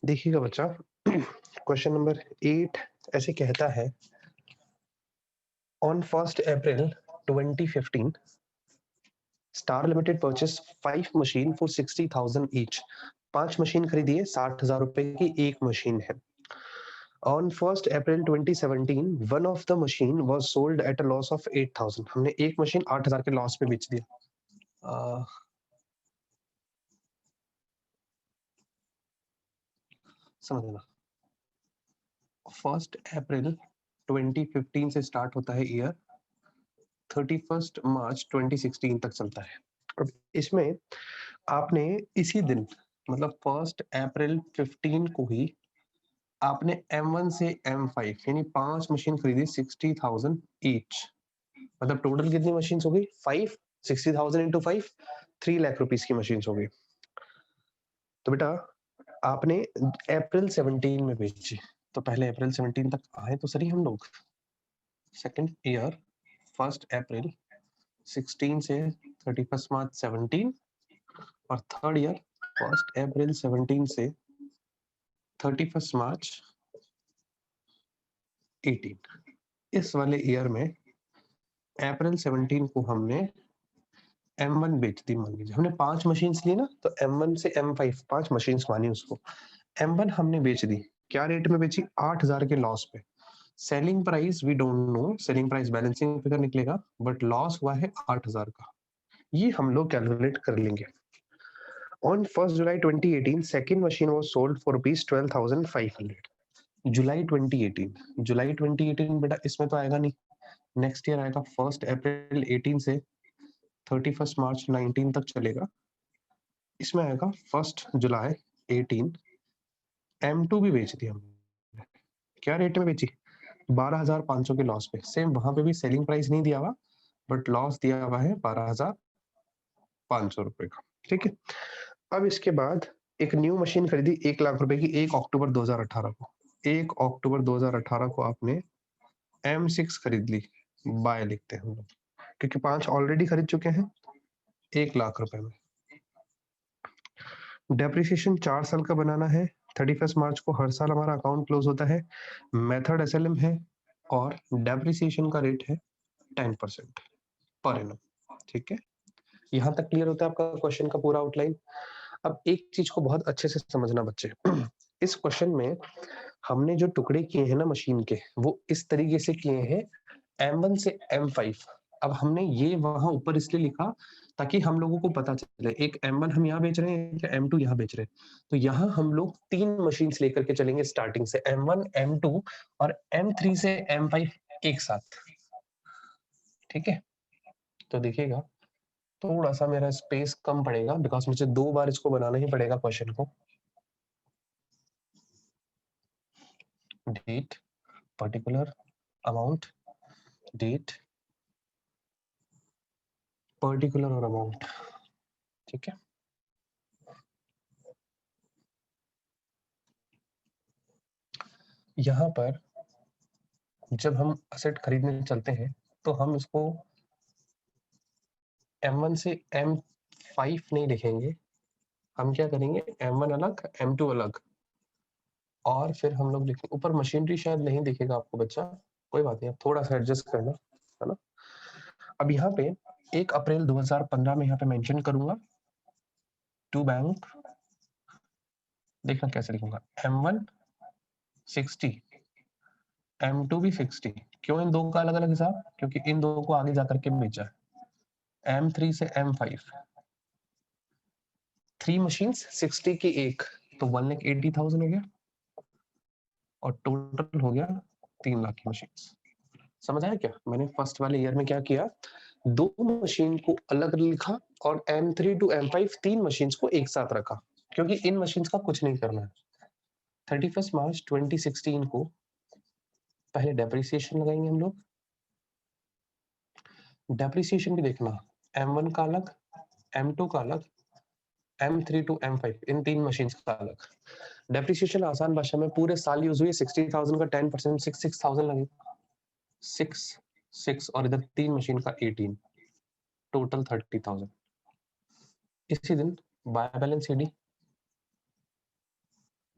देखिएगा बच्चा, question number 8 ऐसे कहता है, on 1st April 2015 star limited purchase 5 machine for 60,000 each. 5 machine खरीदिए, 60,000 रुपए की एक मशीन है। On 1st April 2017 one of the machine was sold at a loss of 8,000। हमने एक मशीन 8,000 के लॉस पे बेच दिया। समझना, 1st April 2015 से स्टार्ट होता है ईयर, 31st March 2016 तक चलता है। अब इसमें आपने इसी दिन मतलब 1st April 15 को ही आपने M1 से M5 यानी 5 मशीन खरीदी 60,000 ईच। मतलब टोटल कितनी मशीन हो गई? 5। 60,000 इंटू 5 3 लाख रुपीस की मशीन हो गई। तो बेटा आपने अप्रैल 17 में बेची, तो पहले अप्रैल 17 तक आए तो सही हम लोग। सेकंड ईयर 1st April 16 से 31st March 17, और थर्ड ईयर 1st April 17 से 31st March 18। इस वाले ईयर में अप्रैल 17 को हमने M1 बेच दी। मान लीजिए हमने 5 मशीन ली ना, तो M1 से M5 5 मशीन मानी उसको। M1 हमने बेच दी, क्या रेट में बेची? 8,000 के लॉस पे। Selling price we don't know, selling price balancing figure निकलेगा, बट लॉस हुआ है 8,000 का। ये हम लोग कैलकुलेट कर लेंगे। On 1st July 2018 second machine was sold for rupees 12,500। जुलाई 2018, जुलाई 2018 बेटा इसमें तो आएगा नहीं, नेक्स्ट ईयर आएगा। 1st April 18 से 31st March 19 तक चलेगा। इसमें आएगा 1st July 18। M2 भी बेच दी हमने, क्या रेट में बेची? 12,500 के लॉस पे। सेम वहां पे भी सेलिंग प्राइस नहीं दिया हुआ, बट लॉस दिया हुआ है 12,500 रुपए का। ठीक है, अब इसके बाद एक न्यू मशीन खरीदी 1 लाख रुपए की 1 अक्टूबर 2018 को। 1 अक्टूबर 2018 को आपने M6 खरीद ली, बाय लिखते हैं हम लोग, क्योंकि 5 ऑलरेडी खरीद चुके हैं 1 लाख रुपए में। डेप्रिसिएशन 4 साल का बनाना है, 31 मार्च को हर साल हमारा अकाउंट क्लोज होता है। मेथड एसएलएम है, और डेप्रिसिएशन का रेट है 10% पर एनम। ठीक है, यहाँ तक क्लियर होता है आपका क्वेश्चन का पूरा आउटलाइन। अब एक चीज को बहुत अच्छे से समझना बच्चे, इस क्वेश्चन में हमने जो टुकड़े किए हैं ना मशीन के, वो इस तरीके से किए हैं M1 से M5। अब हमने ये वहां ऊपर इसलिए लिखा ताकि हम लोगों को पता चले, एक M1 हम यहाँ बेच रहे हैं, एक M2 यहाँ बेच रहे हैं। तो यहाँ हम लोग 3 मशीन लेकर के चलेंगे स्टार्टिंग से, M1 M2 और M3 से M5 एक साथ। ठीक है, तो देखिएगा थोड़ा सा मेरा स्पेस कम पड़ेगा, बिकॉज मुझे 2 बार इसको बनाना ही पड़ेगा क्वेश्चन को। Date, particular amount, date, particular और अमाउंट। ठीक है, यहाँ पर जब हम असेट खरीदने चलते हैं तो हम इसको M1 से M5 नहीं लिखेंगे, हम क्या करेंगे M1 अलग M2 अलग, और फिर हम लोग लिखेंगे ऊपर मशीनरी शायद नहीं दिखेगा आपको बच्चा, कोई बात नहीं, आप थोड़ा सा एडजस्ट करना, है ना। अब यहाँ पे 1 अप्रैल 2015 में यहाँ पे मेंशन करूंगा टू बैंक, देखना कैसे लिखूंगा, M1 60, M2 भी 60। क्यों इन दो का अलग अलग हिसाब? क्योंकि इन दो को आगे जाकर के बेचा है। M3 से M5 3 मशीन 60 की एक, तो 1,80,000 हो गया, और टोटल हो गया 3 लाख की मशीन। समझ आया क्या? मैंने फर्स्ट वाले ईयर में क्या किया, 2 मशीन को अलग लिखा, और M3 टू M5 3 मशीन को एक साथ रखा, क्योंकि इन मशीन का कुछ नहीं करना है। 31 मार्च 2016 को पहले डेप्रिसिएशन लगाएंगे हम लोग। डेप्रिसिएशन भी देखना, M1 का अलग, M2 का अलग, M3 to M5 in 3 machine का अलग। डेप्रिसिएशन आसान भाषा में पूरे साल यूज हुई 60,000 का 10% 6,000 लगेगा, 6 और इधर 3 मशीन का 18, टोटल 30,000। इसी दिन by balance CD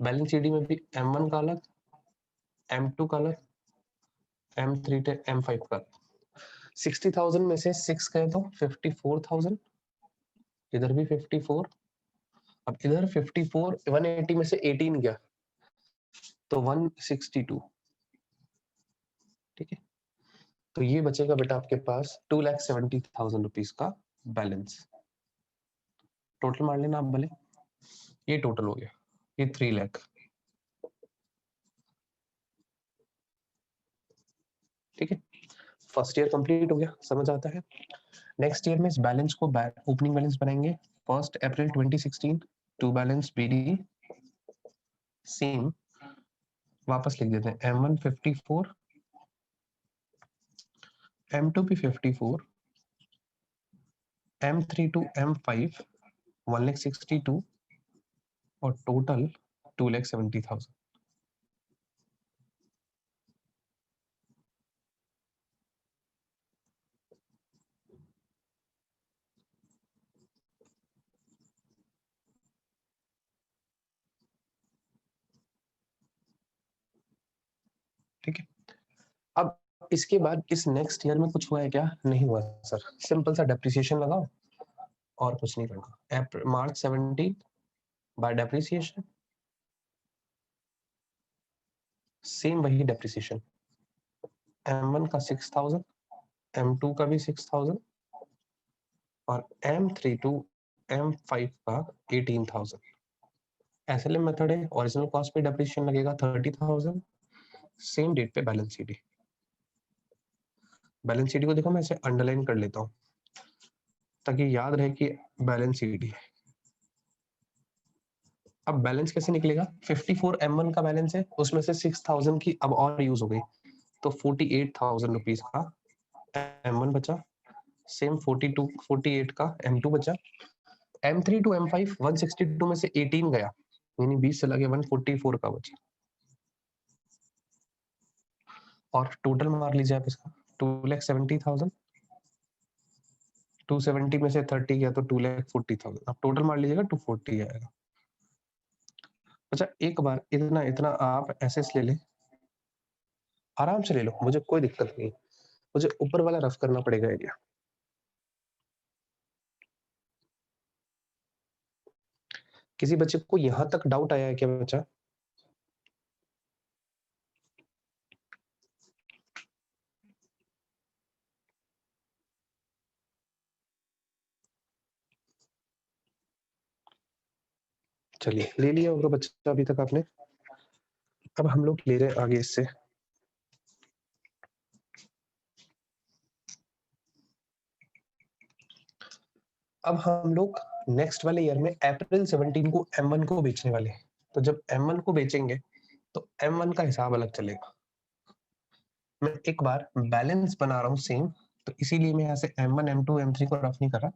balance sheet में भी M1 का अलग, M2 का अलग, M3 से M5 का। 60,000 में से 6 गए तो 54,000, इधर भी 54, अब इधर 54, 180 में से 18 गया तो 162, ठीक है। तो ये बचेगा बेटा आपके पास 2,70,000 रुपीज का बैलेंस। टोटल मार लेना आप भले, ये टोटल हो गया, ये 3 लाख, ठीक है। फर्स्ट ईयर कंप्लीट हो गया, समझ आता है। नेक्स्ट ईयर में इस बैलेंस को ओपनिंग बैलेंस बनाएंगे 1 अप्रैल 2016 टू बैलेंस बीडी सेम, वापस लिख देते हैं M1 54, M2 भी 54, M3 to M5 1,62 और टोटल 2,70,000। ठीक है। अब इसके बाद इस नेक्स्ट ईयर में कुछ हुआ है क्या? नहीं हुआ सर, सिंपल सा डेप्रिसिएशन लगाओ और कुछ नहीं करना। मार्च 17 बाय डेप्रिसिएशन, सेम वही डेप्रिसिएशन, M1 का 6,000, M2 का भी 6,000 और M3 to M5 का 18,000। एसएलएम मेथड है, ओरिजिनल कॉस्ट पे डेप्रिसिएशन लगेगा 30,000, सेम डेट पे बैलेंस शीट। बैलेंस शीट को देखो मैं इसे अंडरलाइन कर लेता हूँ ताकि याद रहे कि बैलेंस शीट है। अब बैलेंस कैसे निकलेगा? 54 M1 का बैलेंस है, उसमें से 6,000 की अब और यूज हो गई तो 48,000 रुपीज का M1 बचा, सेम 48 का M2 बचा, M3 to M5 162 में से 18 गया यानी 20 चला गया, 144 का बचा। और टोटल मार लीजिए आप इसका 2,70,000, 270 में से 30 गया तो 2,40,000। अब टोटल मार लीजिएगा 240 आएगा। अच्छा एक बार इतना इतना आप एसेस ले ले, आराम से ले लो, मुझे कोई दिक्कत नहीं, मुझे ऊपर वाला रफ करना पड़ेगा एरिया। किसी बच्चे को यहां तक डाउट आया है क्या बच्चा? चलिए ले लिया होगा बच्चा अभी तक आपने। अब हम लोग ले रहे हैं आगे इससे। अब हम लोग नेक्स्ट वाले ईयर में अप्रैल 17 को M1 को बेचने वाले हैं। तो जब M1 को बेचेंगे तो M1 का हिसाब अलग चलेगा। मैं एक बार बैलेंस बना रहा हूँ सेम, तो इसीलिए मैं यहाँ से M1 M2 M3 को रफ नहीं कर रहा,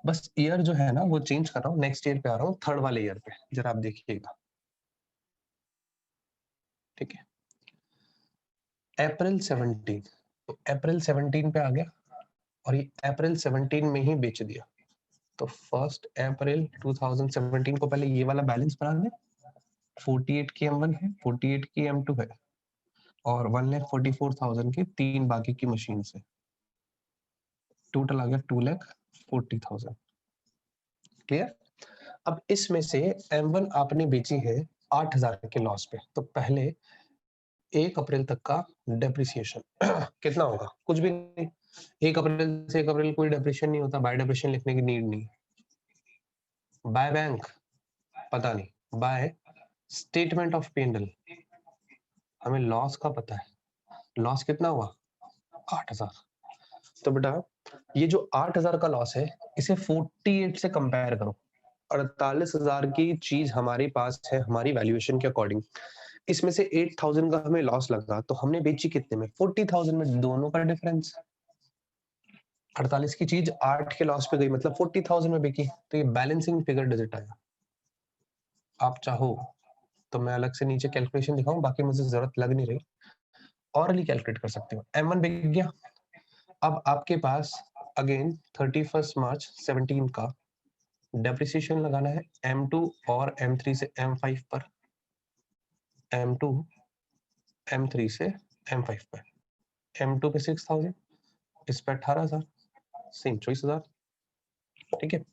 बस ईयर जो है ना वो चेंज कर रहा हूँ, नेक्स्ट ईयर पे आ रहा हूँ, थर्ड वाले ईयर पे, जरा आप देखिएगा। ठीक है, अप्रैल 17, तो अप्रैल 17 पे आ गया और ये अप्रैल 17 में ही बेच दिया। तो 1 अप्रैल 2017 को पहले ये वाला बैलेंस बना दें, 48 की M1 है, 48 की M2 है और 1,44,000 की 3 बाकी की मशीन से, टोटल आ गया 2,40,000। क्लियर? अब इसमें से M1 आपने बेची है 8,000 के लॉस पे, तो पहले 1 अप्रैल तक का डेप्रिसिएशन कितना होगा? कुछ भी नहीं, 1 अप्रैल से 1 अप्रैल कोई डेप्रिसिएशन नहीं होता, बाय डेप्रिसिएशन लिखने की नीड नहीं। बाय बैंक पता नहीं, बाय स्टेटमेंट ऑफ P&L हमें लॉस का पता है, लॉस कितना हुआ? 8,000। तो बेटा ये जो 8,000 का लॉस है इसे 48 से कंपेयर करो। 48,000 की चीज हमारे पास है हमारी वैल्यूएशन के अकॉर्डिंग, इसमें से 8,000 का हमें लॉस लगा तो हमने बेची कितने में? 40,000 में, दोनों का डिफरेंस। 48 की चीज 8 के लॉस पे गई मतलब 40,000 में बिकी, तो ये बैलेंसिंग फिगर डिजिट आया। आप चाहो तो मैं अलग से नीचे कैलकुलेशन दिखाऊं, बाकी मुझे जरूरत लग नहीं रही, औरली कैलकुलेट कर सकते हो। M1 बिक गया, अब आपके पास अगेन 31 मार्च 17 का डेप्रिसिएशन लगाना है M2 और M3 से M5 पर। M2 M3 से M5 पे, M2 पे 6000, इस पे 18000, सेम 24000। ठीक है,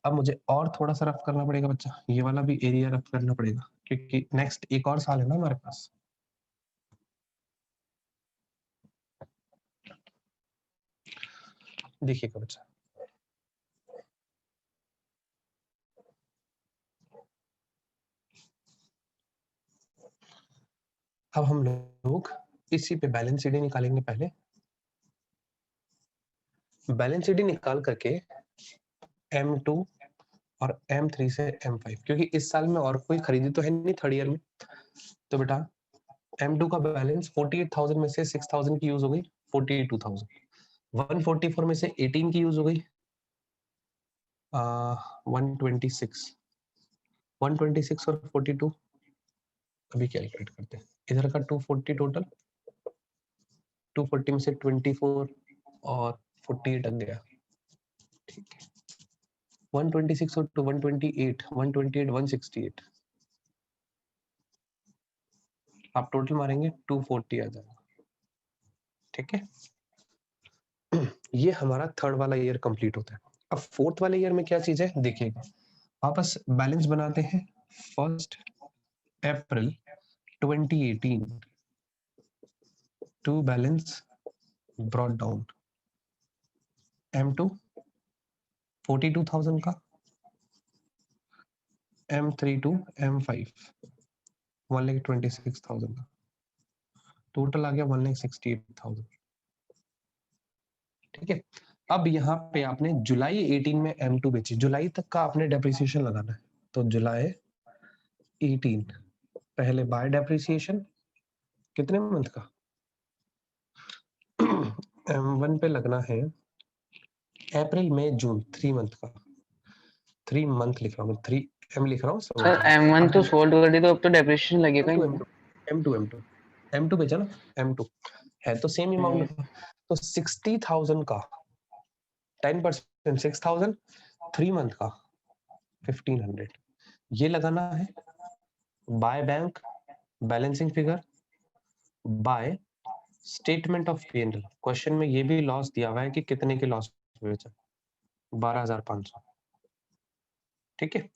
अब मुझे और थोड़ा सा रफ करना पड़ेगा बच्चा, ये वाला भी एरिया रफ करना पड़ेगा क्योंकि नेक्स्ट एक और साल है ना हमारे पास। देखिएगा बच्चा, अब हम लोग इसी पे बैलेंस शीट निकालेंगे। पहले बैलेंस शीट निकाल करके M2 और M3 से M5, क्योंकि इस साल में और कोई खरीदी तो है नहीं थर्ड ईयर में, तो बेटा M2 का बैलेंस 48,000 में से 6,000 की यूज हो गई, 42,000। 144 में से 18 की यूज हो गई 126। 126 और 42 अभी कैलकुलेट करते हैं। इधर का 240 टोटल, 240 में से 24 और 48 लग गया। ठीक है, 126 और 128, 168 आप टोटल मारेंगे 240 आ जाएगा। ठीक है, ये हमारा थर्ड वाला ईयर कंप्लीट होता है। अब फोर्थ वाले ईयर में क्या चीज है देखिएगा, वापस बैलेंस बनाते हैं। 1 April 2018 to balance brought down M2 42,000 का, M3 टू M5 1,26,000 का, टोटल आ गया 1,68,000। ठीक है, अब यहाँ पे आपने जुलाई 18 में M2 बेची, जुलाई तक का आपने डेप्रिसिएशन लगाना है, तो जुलाई 18 पहले बाय डेप्रिसिएशन कितने मंथ का M1 पे लगना है अप्रैल मई जून, 3 मंथ का, 3 मंथ लिख रहा हूँ, 3M लिख रहा हूँ। सर M1 तो सोल्ड कर दी तो अब तो डेप्रिसिएशन लगेगा ही नहीं। M2 बेचा ना, M2 है तो सेम अमाउंट का, तो 60,000 का 10% 6,000, 3 मंथ का 1,500 ये लगाना है by bank balancing figure by statement of P&L। Question में ये भी लॉस दिया हुआ है कि कितने के लॉस बेचा, 12,500। ठीक है,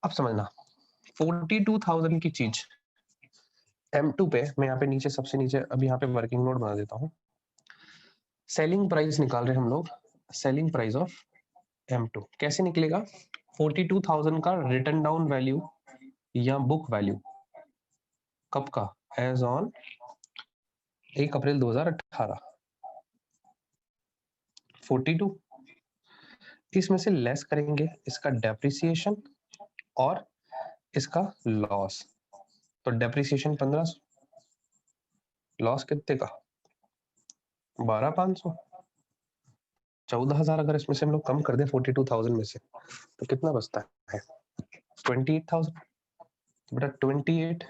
अब समझना 42,000 की चीज M2 पे, मैं यहाँ पे नीचे सबसे नीचे अभी यहाँ पे वर्किंग नोट बना देता हूँ। सेलिंग प्राइस निकाल रहे हैं हम लोग, सेलिंग प्राइस ऑफ M2 कैसे निकलेगा, 42,000 का रिटर्न डाउन वैल्यू या बुक वैल्यू कब का, एज ऑन 1 अप्रैल 2018, 42 इसमें से लेस करेंगे इसका डेप्रिसिएशन और इसका लॉस, तो डेप्रिसिएशन 1500, लॉस कितने का 12,500, 14,000। अगर इसमें से हम लोग कम कर दें 42,000 में से तो कितना बचता है 28,000। तो बेटा 28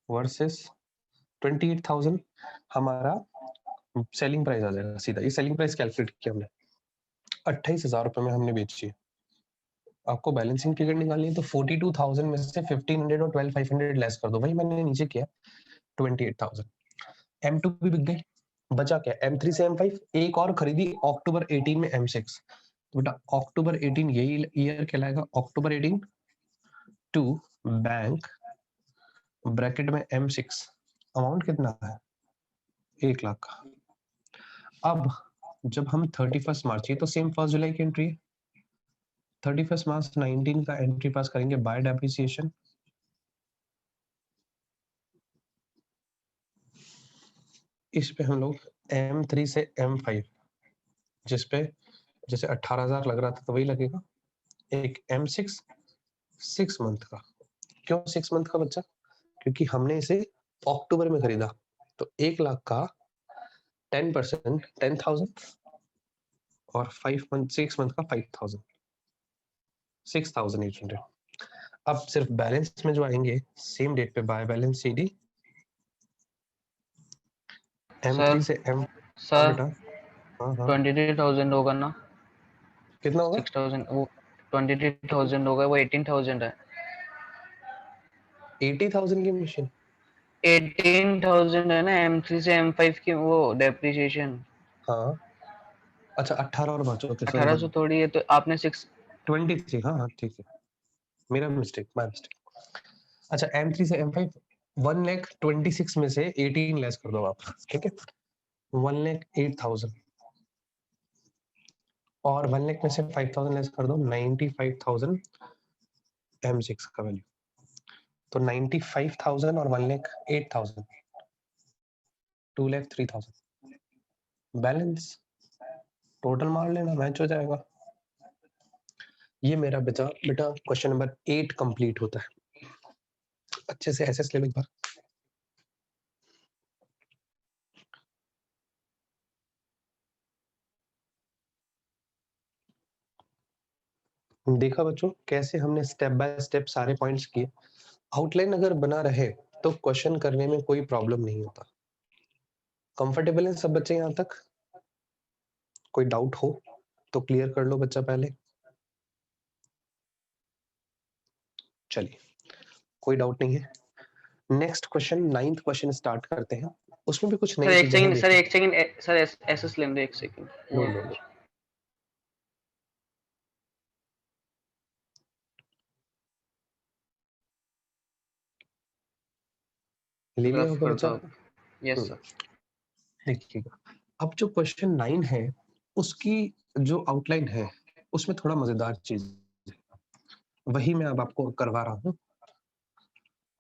वर्सेस 28,000 हमारा सेलिंग प्राइस आ जाएगा सीधा। ये सेलिंग प्राइस कैलकुलेट किया हमने, 28,000 रुपए में हमने बेची है। आपको बैलेंसिंग पीरियड निकालनी है तो 42,000 में से 1,500 और 12,500 लेस कर दो, वही मैंने नीचे किया 28,000। M2 भी बिक गई, बचा क्या M3 से M5, एक और खरीदी अक्टूबर 18 में M6, तो बेटा अक्टूबर 18 यही ईयर कहलाएगा, अक्टूबर 18 टू बैंक ब्रैकेट में M6, अमाउंट कितना है 1 लाख का। अब जब हम 31 मार्च, ये तो सेम 1 जुलाई की एंट्री है, 31 मार्च 19 का एंट्री पास करेंगे बाय डेप्रिसिएशन, इस पे हम लोग M3 से M5 जिस पे जैसे 18,000 लग रहा था तो वही लगेगा, एक M6 6 मंथ का। क्यों 6 मंथ का बच्चा, क्योंकि हमने इसे अक्टूबर में खरीदा, तो 1 लाख का 10% 10,000 और 5 मंथ 6 मंथ का 5,000 6,800। अब सिर्फ बैलेंस में जो आएंगे सेम डेट पे बाय बैलेंस CD M3 से M सर बेटा हाँ 23,000 होगा ना, कितना होगा 6,000 वो 23,000 होगा, वो 18,000 है। 80,000 की मशीन 18,000 है ना M3 से M5 की वो डेप्रिसिएशन। हाँ अच्छा 18 और बचो, ओके सॉरी 1800 थोड़ी है तो आपने 6 23, हाँ हाँ ठीक है, मेरा मिस्टेक, माय मिस्टेक। अच्छा M3 से M5 1,26,000 में से 18 लेस कर दो आप, ठीक है, 1,08,000 और 1 लाख में से 5,000 लेस कर दो, 95,000 M6 का वैल्यू, तो 95,000 और 1,08,000 2,03,000 बैलेंस टोटल मार लेना, मैच हो जाएगा। ये मेरा बेटा बेटा क्वेश्चन नंबर 8 कंप्लीट होता है। अच्छे से एसएस ले लो एक बार। देखा बच्चों कैसे हमने स्टेप बाय स्टेप सारे पॉइंट्स किए। आउटलाइन अगर बना रहे तो क्वेश्चन करने में कोई प्रॉब्लम नहीं होता। कंफर्टेबल है सब बच्चे यहाँ तक? कोई डाउट हो तो क्लियर कर लो बच्चा पहले। चलिए कोई डाउट नहीं है। Next question 9th question start करते हैं। उसमें भी कुछ सर नई एक चीजें हैं सेकंड, सर देखिए। एक सेकंड, सर एसएस लेने दो एक सेकंड। लो लो लो ले लिया रफ होगा कर बच्चा। दो। Yes sir. देखिएगा अब जो क्वेश्चन 9 है उसकी जो आउटलाइन है उसमें थोड़ा मजेदार चीज है। वही मैं अब आपको करवा रहा हूँ।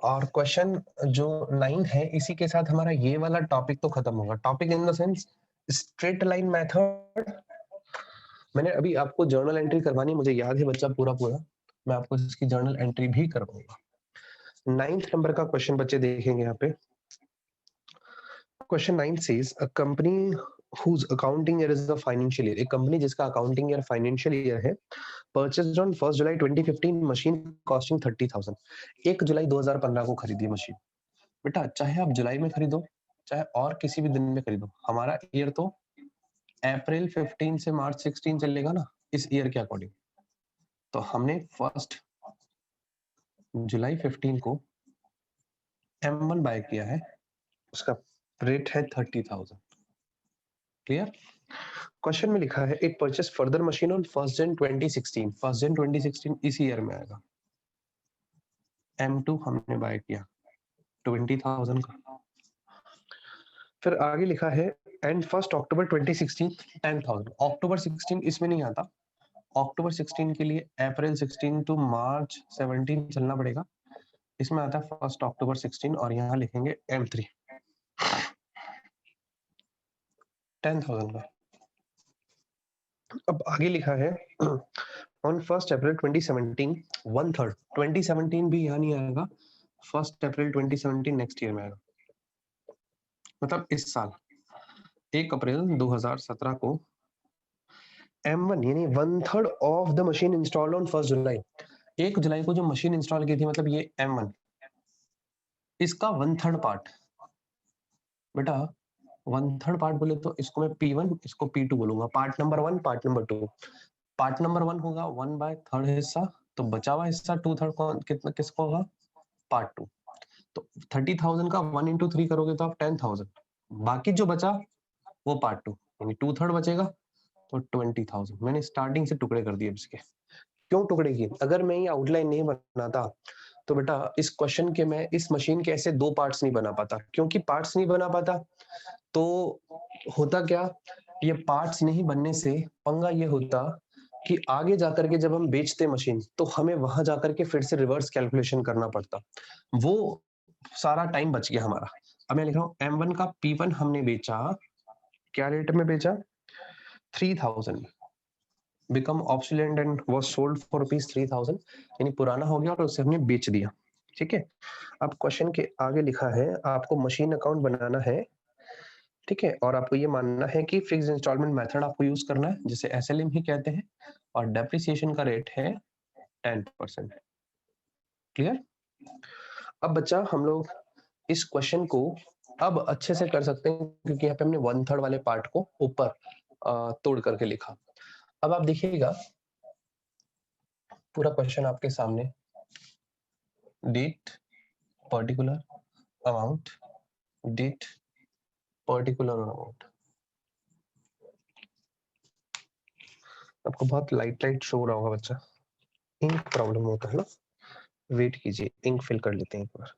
और क्वेश्चन जो 9 है इसी के साथ हमारा ये वाला टॉपिक तो खत्म होगा। Topic in the sense straight line method. मैंने अभी आपको जर्नल एंट्री करवानी, मुझे याद है बच्चा पूरा पूरा, मैं आपको इसकी जर्नल एंट्री भी करवाऊंगा। 9th नंबर का क्वेश्चन बच्चे देखेंगे यहाँ पे। Question 9 says a company whose accounting year is the financial year, एक कंपनी जिसका अकाउंटिंग ईयर फाइनेंशियल ईयर है, purchased on 1st July 2015 machine costing 30,000, 1 जुलाई 2015 को खरीदी मशीन। बेटा चाहे आप जुलाई में खरीदो चाहे और किसी भी दिन में खरीदो, हमारा ईयर तो अप्रैल 15 से मार्च 16 चलेगा ना इस ईयर के अकॉर्डिंग। तो हमने 1 जुलाई 15 को M1 बाय किया है, उसका रेट है 30,000। क्लियर? क्वेश्चन में लिखा है it purchase further machine on 1 जन 2016, 1 जन 2016 इसी ईयर में आएगा। M2 हमने बाय किया 20,000 का। फिर आगे लिखा है एंड 1 अक्टूबर 2016 10,000। अक्टूबर 16 इसमें नहीं आता, अक्टूबर 16 के लिए अप्रैल 16 टू मार्च 17 चलना पड़ेगा। इसमें आता है 1 अक्टूबर 16 और यहाँ लिखेंगे M3 10,000 का। अब आगे लिखा है ऑन 1 अप्रैल 2017 1/3 2017 भी यहाँ नहीं आएगा, 1 अप्रैल 2017 नेक्स्ट ईयर में आएगा, मतलब इस साल 1 अप्रैल 2017 को M1 यानी 1/3 of the machine installed on 1 जुलाई। 1 जुलाई को जो मशीन इंस्टॉल की थी मतलब ये M1, इसका 1/3 पार्ट। बेटा 1/3 पार्ट बोले तो इसको मैं P1 इसको P2 बोलूंगा। Part number 1 part number 2। Part number 1 होगा 1/3 हिस्सा, तो बचा हुआ हिस्सा 2/3 कौन कितना किसका होगा? पार्ट 2। तो 30,000 का 1 into 3 करोगे तो आप 10,000, बाकी जो बचा वो पार्ट 2 यानी 2/3 बचेगा तो 20,000। मैंने स्टार्टिंग से टुकड़े कर दिए इसके। क्यों टुकड़े किए? अगर मैं ये आउटलाइन नहीं बनाता तो बेटा इस क्वेश्चन के मैं इस मशीन के ऐसे 2 पार्ट्स नहीं बना पाता। क्योंकि पार्ट्स नहीं बना पाता तो होता क्या, ये पार्ट्स नहीं बनने से पंगा ये होता कि आगे जाकर के जब हम बेचते मशीन तो हमें वहां जाकर के फिर से रिवर्स कैलकुलेशन करना पड़ता, वो सारा टाइम बच गया हमारा। अब मैं लिख रहा हूँ M1 का P1 हमने बेचा, क्या रेट में बेचा? 3,000, become obsolete and was sold for ₹3,000, यानी पुराना हो गया और उसे हमने बेच दिया। ठीक है, अब क्वेश्चन के आगे लिखा है आपको मशीन अकाउंट बनाना है, ठीक है, और आपको ये मानना है कि फिक्स इंस्टॉलमेंट मेथड आपको यूज करना है जिसे SLM ही कहते हैं, और डेप्रिसिएशन का रेट है 10%। क्लियर? अब बच्चा हम लोग इस क्वेश्चन को अब अच्छे से कर सकते हैं क्योंकि यहाँ पे हमने 1/3 वाले पार्ट को ऊपर तोड़ करके लिखा। अब आप देखिएगा पूरा क्वेश्चन आपके सामने, date, particular, amount date particular amount. आपको बहुत लाइट शो हो रहा होगा बच्चा, इंक प्रॉब्लम होता है ना, वेट कीजिए, इंक फिल कर लेते हैं एक बार।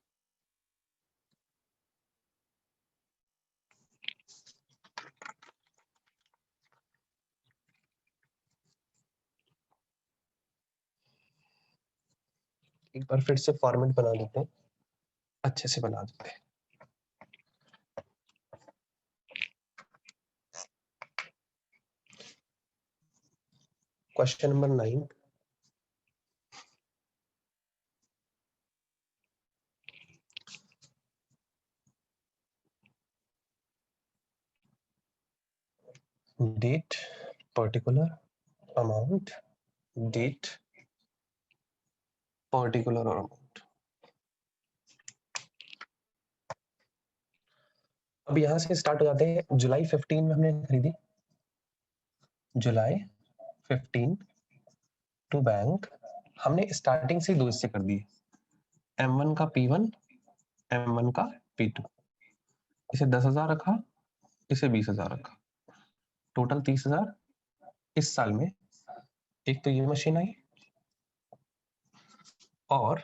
एक बार फिर से फॉर्मेट बना लेते हैं, अच्छे से बना देते हैं। Question number 9, date particular amount date particular amount. अब यहां से स्टार्ट हो जाते हैं। जुलाई 15 में हमने खरीदी, जुलाई 15 टू बैंक, हमने स्टार्टिंग से 2 हिस्से कर दिए, M1 का P1, M1 का P2। इसे 10,000 रखा, इसे 20,000 रखा, टोटल 30,000। इस साल में एक तो ये मशीन आई, और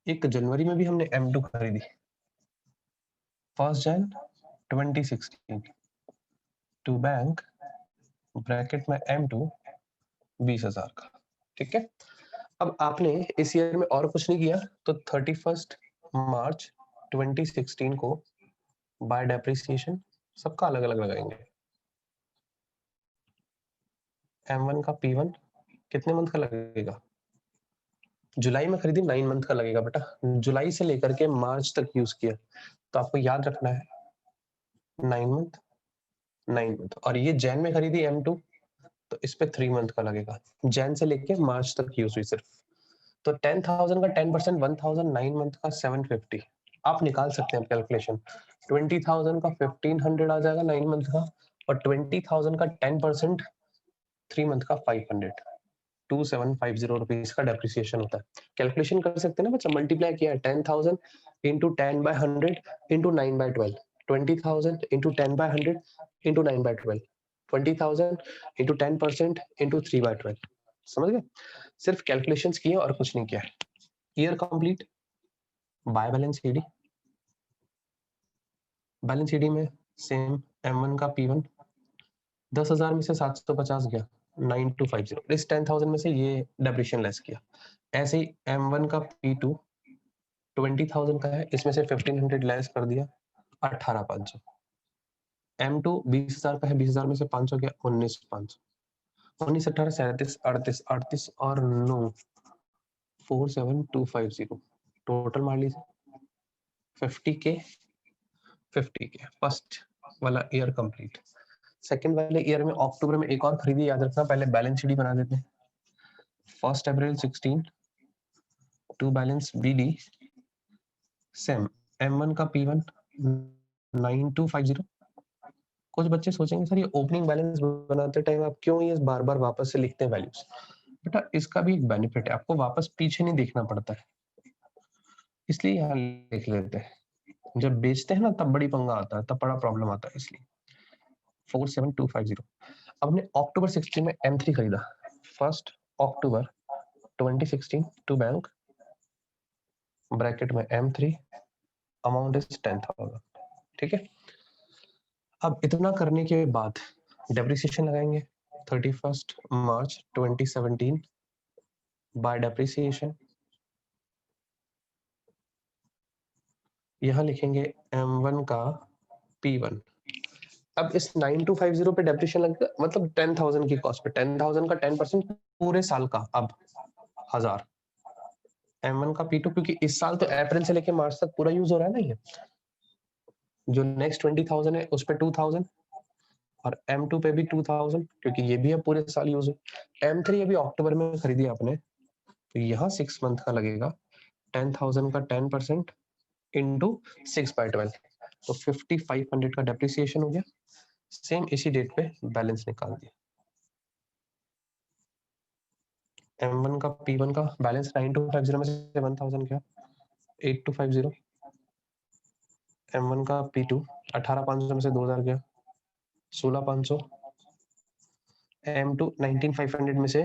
एक जनवरी में भी हमने M2 खरीदी, 1 जनवरी 2016 टू बैंक, ब्रैकेट में M2 20,000 का। ठीक है, अब आपने इस ईयर में और कुछ नहीं किया, तो 31 मार्च 2016 को बाय डेप्रिसिएशन सबका अलग अलग लगाएंगे। M1 का P1 कितने मंथ का लगेगा? जुलाई में खरीदी, 9 मंथ का लगेगा बेटा, जुलाई से लेकर के मार्च तक यूज किया, तो आपको याद रखना है 9 मंथ 9 मंथ। और ये जैन में खरीदी M2, तो इस पे 3 मंथ का लगेगा, जैन से लेके मार्च तक यूज हुई सिर्फ। तो 10,000 का 10%, 1,000 9 मंथ का 750 आप निकाल सकते हैं कैलकुलेशन। 20,000 का 1,500 आ जाएगा 9 मंथ का, और 20,000 का 10% 3 मंथ का 500, 2750 रुपीज का डेप्रिसिएशन होता है। कैलकुलेशन कर सकते हैं ना बच्चा, मल्टीप्लाई किया है 10,000 into 10/100 into 9/12, 20,000 into 10/100 into 9/12, 20,000 into 10% into 3/12। समझ गए? सिर्फ कैलकुलेशंस किए और कुछ नहीं किया है। Year complete, by balance ED, balance ED में सेम M1 का P1 10,000 में से 750 गया, 9250। इस 10,000 में से ये डेप्रिसिएशन लेस किया। ऐसे ही M1 का P2 20,000 का है, इसमें से 1,500 लेस कर दिया, 18,500। M2 20,000 का है, 20,000 में से 500 गया, 19,500। 19, 18, 37, 38, 38 और 9, 47,250। टोटल मान लीजिए 50K 50K। फर्स्ट वाला ईयर कंप्लीट। सेकंड वाले ईयर में अक्टूबर में एक और खरीदी, याद रखना, पहले बैलेंस शीट बना देते हैं। 1 April 16 to balance BD, same M1 का P1 9250। कुछ बच्चे सोचेंगे सर ये ओपनिंग बैलेंस बनाते टाइम आप क्यों ये बार बार वापस से लिखते हैं वैल्यूज? बेटा इसका भी एक बेनिफिट है, आपको वापस पीछे नहीं देखना पड़ता है, इसलिए यहाँ लिख लेते हैं। जब बेचते हैं ना तब बड़ी पंगा आता है, तब बड़ा प्रॉब्लम आता है, इसलिए 47250। अब हमने अक्टूबर 16 में M3 खरीदा, 1 अक्टूबर 2016 टू बैंक, ब्रैकेट में M3, अमाउंट इज 10,000। ठीक है, अब इतना करने के बाद डेप्रिसिएशन लगाएंगे 31 मार्च 2017 बाय डेप्रिसिएशन। यहां लिखेंगे M1 का P1। अब इस 9250 पे डेप्रिसिएशन लगेगा, मतलब 10,000 की कॉस्ट पे 10,000 का 10% पूरे साल का, अब 1000। M1 का P2 क्योंकि इस साल तो अप्रैल से लेके मार्च तक पूरा यूज हो रहा है ना, ये जो नेक्स्ट 20,000 है उस पे 2,000, और M2 पे भी 2,000 क्योंकि ये भी है पूरे साल यूज। M3 अभी अक्टूबर में खरीदी आपने, तो यहाँ 6 मंथ का लगेगा, 10,000 का 10% इंटू 6/12, तो 5,500 का डेप्रिसिएशन हो गया। सेम इसी डेट पे बैलेंस निकाल दिया। M1 का P1 का बैलेंस 9250 में से 1,000 गया, 8250, M1 का P2 18,500 में से 2000 गया 16,500, M2 19,500 में से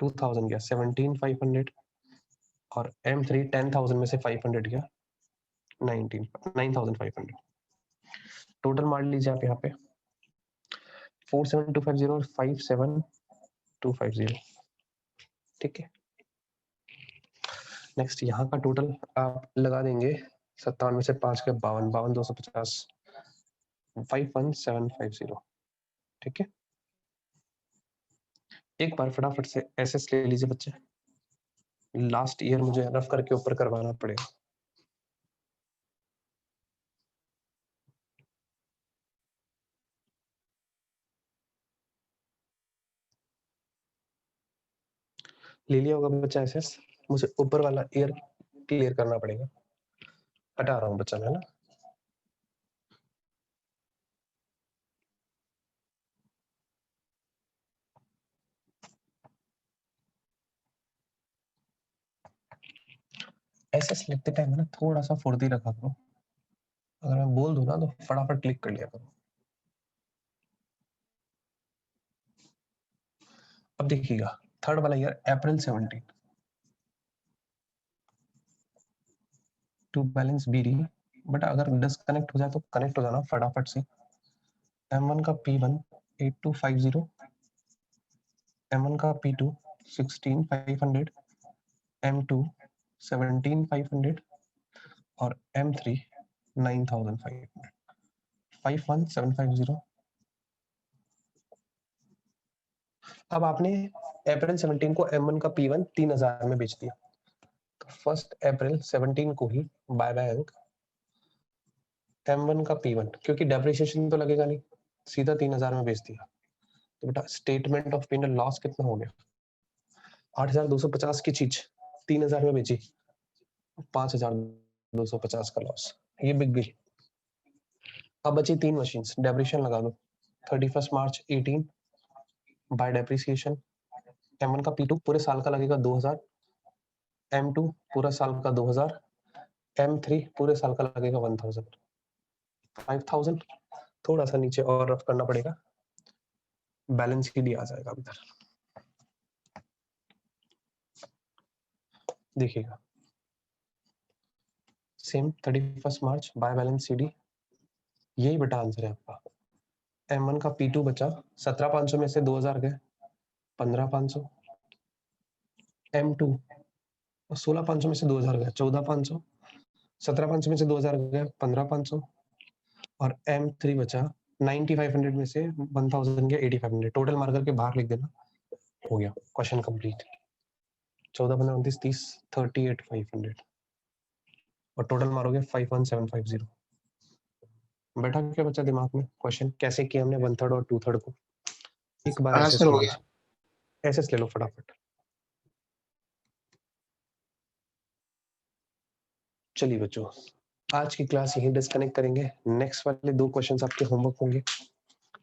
2000 गया 17,500 और M3 10,000 में से 500 गया 9,500। टोटल मार लीजिए आप यहाँ पे 47250 और 57250। ठीक है, नेक्स्ट यहाँ का टोटल आप लगा देंगे 57 में से 5 के 52, 52,250 51750। ठीक है, एक बार फटाफट से एसएस ले लीजिए बच्चे, लास्ट ईयर मुझे रफ करके ऊपर करवाना पड़ेगा। ले लिया होगा बच्चा एसएस, मुझे ऊपर वाला ईयर क्लियर करना पड़ेगा। हटा रहा हूँ बच्चा मैं ना। एसएस लिखते टाइम है ना थोड़ा सा फुर्ती रखा करो, अगर मैं बोल दूं ना तो फटाफट क्लिक कर लिया करो। अब देखिएगा थर्ड वाला year April 17 to balance BD, but अगर डिस्कनेक्ट हो जाए तो कनेक्ट हो जाना फटाफट से। M1 का P1 8250, M1 का P2 16500, M2 17,500 और M3 9,500 51750। अब आपने अप्रैल 17 को M1 का P1 3000 में बेच दिया, तो 1 अप्रैल 17 को ही बाय बैंक M1 का P1, क्योंकि डेप्रिसिएशन तो लगेगा नहीं, सीधा 3000 में बेच दिया, तो बेटा स्टेटमेंट ऑफ P&L लॉस कितना हो गया? 8,250 की चीज 3000 में बेची, 5,250 का लॉस, ये बिक गई। अब बची 3 मशीन, डेप्रिसिएशन लगा दो 31 मार्च 18 बाय डेप्रिसिएशन। M1 का P2 पूरे साल का लगेगा 2000, M2 पूरा साल का 2000, M3 पूरे साल का लगेगा 1000, 5000। थोड़ा सा नीचे और रफ करना पड़ेगा, बैलेंस शीट आ जाएगा इधर। देखिएगा same 31 March by balance CD, यही बेटा आंसर है आपका। M1 का P2 बचा 17,500 में से 2000 गए 15,500, M2 16,500 में से 2000 गए 14,500, 17,500 में से 2000 गए 15,500 और M3 बचा 9,500 में से 1000 गया 8,500। टोटल मार करके बाहर लिख देना, हो गया क्वेश्चन कंप्लीट। 14, 15, 29, 30, 38,500 और टोटल मारोगे 51750। बैठा क्या बच्चा दिमाग में क्वेश्चन कैसे किया हमने 1/3 और 2/3 को? एक बार हाँ एसएस सर, हो ले गया। लीजिए, एसएस ले लो फटाफट। चलिए बच्चों, आज की क्लास यहीं डिस्कनेक्ट करेंगे, नेक्स्ट वाले 2 क्वेश्चंस आपके होमवर्क होंगे,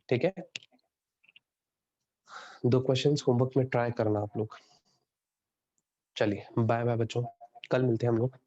ठीक है? 2 क्वेश्चंस होमवर्क में ट्राई करना आप लोग। चलिए बाय बाय बच्चों, कल मिलते हैं हम लोग।